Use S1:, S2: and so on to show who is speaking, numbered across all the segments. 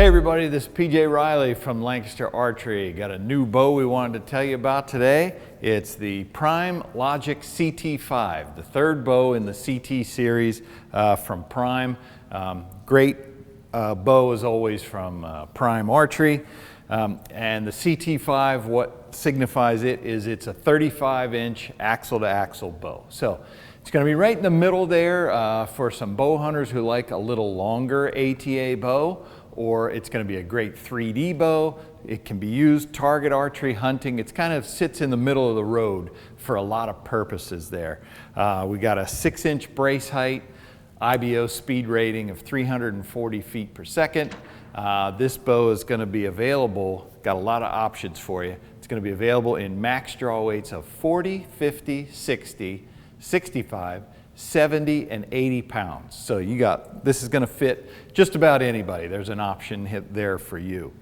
S1: Hey everybody, this is PJ Reilly from Lancaster Archery. Got a new bow we wanted to tell you about today. It's the Prime Logic CT5, the third bow in the CT series from Prime. Great bow as always from Prime Archery. And the CT5, what signifies it is it's a 35-inch axle-to-axle bow. So it's going to be right in the middle there for some bow hunters who like a little longer ATA bow, or it's going to be a great 3D bow. It can be used target archery, hunting. It kind of sits in the middle of the road for a lot of purposes there. We got a 6-inch brace height, IBO speed rating of 340 feet per second. This bow is going to be available, got a lot of options for you. It's going to be available in max draw weights of 40, 50, 60, 65, 70 and 80 pounds. So this is going to fit just about anybody. There's an option there for you.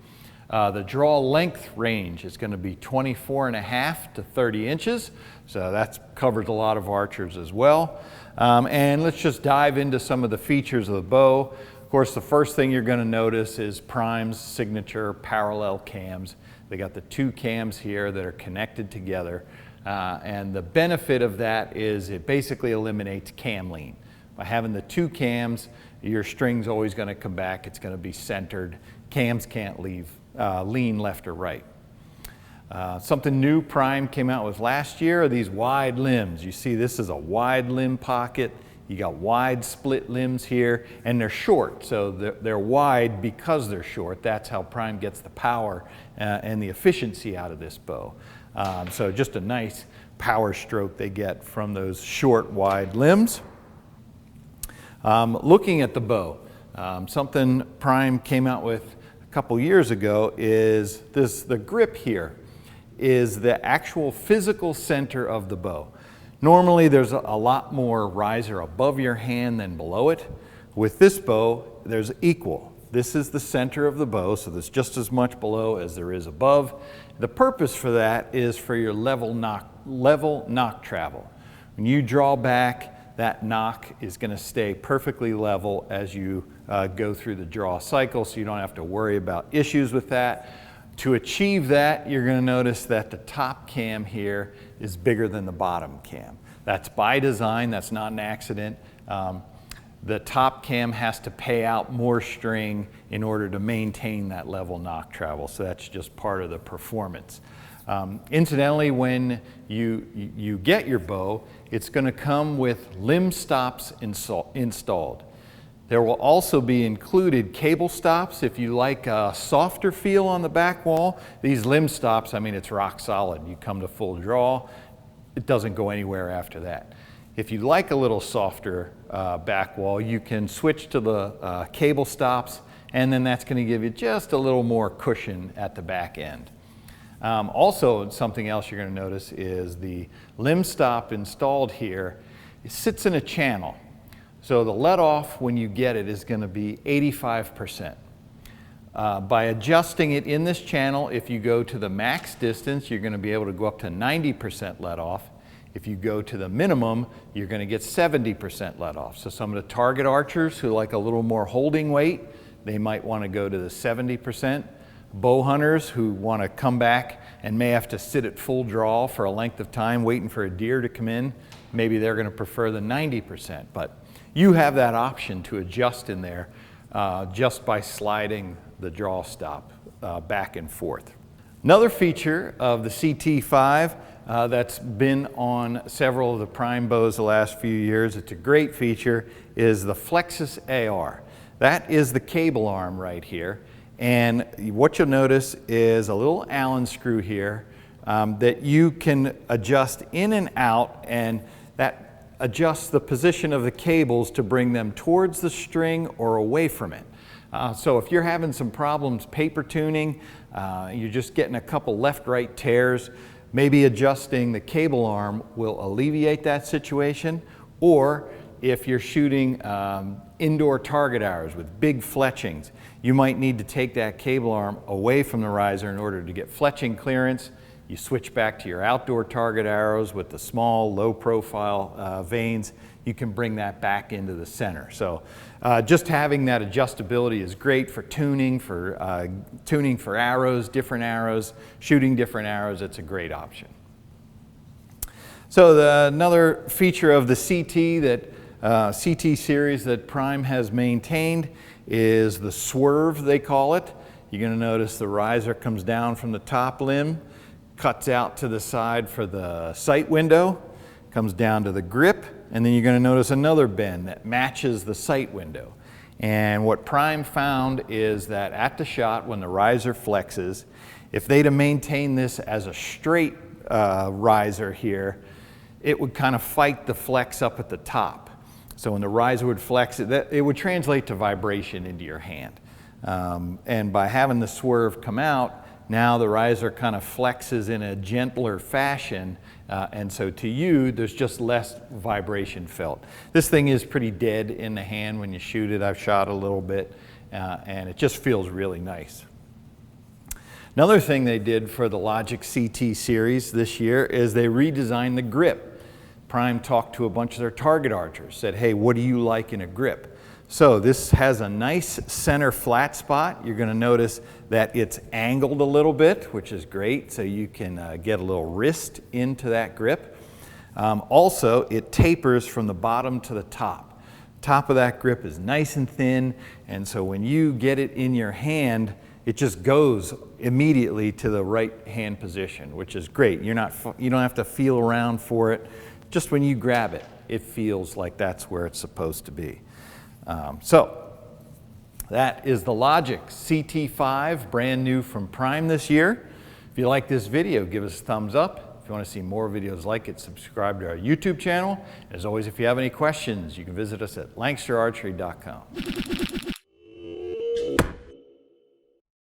S1: The draw length range is going to be 24.5 to 30 inches. So that covers a lot of archers as well. And let's just dive into some of the features of the bow. Of course, the first thing you're going to notice is Prime's signature parallel cams. They got the two cams here that are connected together. And the benefit of that is it basically eliminates cam lean. By having the two cams, your string's always going to come back. It's going to be centered. Cams can't lean left or right. Something new Prime came out with last year are these wide limbs. You see this is a wide limb pocket. You got wide split limbs here, and they're short. So they're wide because they're short. That's how Prime gets the power and the efficiency out of this bow. So just a nice power stroke they get from those short, wide limbs. Looking at the bow, something Prime came out with a couple years ago is the grip here is the actual physical center of the bow. Normally there's a lot more riser above your hand than below it. With this bow, there's equal. This is the center of the bow, so there's just as much below as there is above. The purpose for that is for your level nock travel. When you draw back, that nock is going to stay perfectly level as you go through the draw cycle, so you don't have to worry about issues with that. To achieve that, you're going to notice that the top cam here is bigger than the bottom cam. That's by design, that's not an accident. The top cam has to pay out more string in order to maintain that level nock travel, so that's just part of the performance. Incidentally, when you get your bow, it's going to come with limb stops installed. There will also be included cable stops if you like a softer feel on the back wall. These limb stops, I mean, it's rock solid. You come to full draw, it doesn't go anywhere after that. If you like a little softer back wall, you can switch to the cable stops, and then that's going to give you just a little more cushion at the back end. Also, something else you're going to notice is the limb stop installed here. It sits in a channel. So the let off when you get it is going to be 85%. By adjusting it in this channel, if you go to the max distance, you're going to be able to go up to 90% let off. If you go to the minimum, you're going to get 70% let off. So some of the target archers who like a little more holding weight, they might want to go to the 70%. Bow hunters who want to come back and may have to sit at full draw for a length of time waiting for a deer to come in, maybe they're going to prefer the 90%. But you have that option to adjust in there just by sliding the draw stop back and forth. Another feature of the CT5 that's been on several of the Prime bows the last few years, it's a great feature, is the Flexus AR. That is the cable arm right here. And what you'll notice is a little Allen screw here that you can adjust in and out, and that adjusts the position of the cables to bring them towards the string or away from it. So if you're having some problems paper tuning, you're just getting a couple left-right tears, maybe adjusting the cable arm will alleviate that situation. Or if you're shooting indoor target arrows with big fletchings, you might need to take that cable arm away from the riser in order to get fletching clearance. You switch back to your outdoor target arrows with the small, low-profile vanes. you can bring that back into the center. So just having that adjustability is great for tuning for arrows, different arrows, shooting different arrows. It's a great option. So another feature of the CT series that Prime has maintained is the swerve, they call it. You're going to notice the riser comes down from the top limb, cuts out to the side for the sight window, comes down to the grip, and then you're going to notice another bend that matches the sight window. And what Prime found is that at the shot, when the riser flexes, if they'd have maintained this as a straight riser here, it would kind of fight the flex up at the top. So when the riser would flex, it would translate to vibration into your hand. And by having the swerve come out, now the riser kind of flexes in a gentler fashion, and so to you, there's just less vibration felt. This thing is pretty dead in the hand when you shoot it. I've shot a little bit, and it just feels really nice. Another thing they did for the Logic CT series this year is they redesigned the grip. Prime talked to a bunch of their target archers, said, hey, what do you like in a grip? So this has a nice center flat spot. You're going to notice that it's angled a little bit, which is great, so you can get a little wrist into that grip. Also, it tapers from the bottom to the top. Top of that grip is nice and thin, and so when you get it in your hand, it just goes immediately to the right hand position, which is great. You don't have to feel around for it. Just when you grab it, it feels like that's where it's supposed to be. So that is the Logic CT5, brand new from Prime this year. If you like this video, give us a thumbs up. If you want to see more videos like it, subscribe to our YouTube channel. As always, if you have any questions, you can visit us at lancasterarchery.com.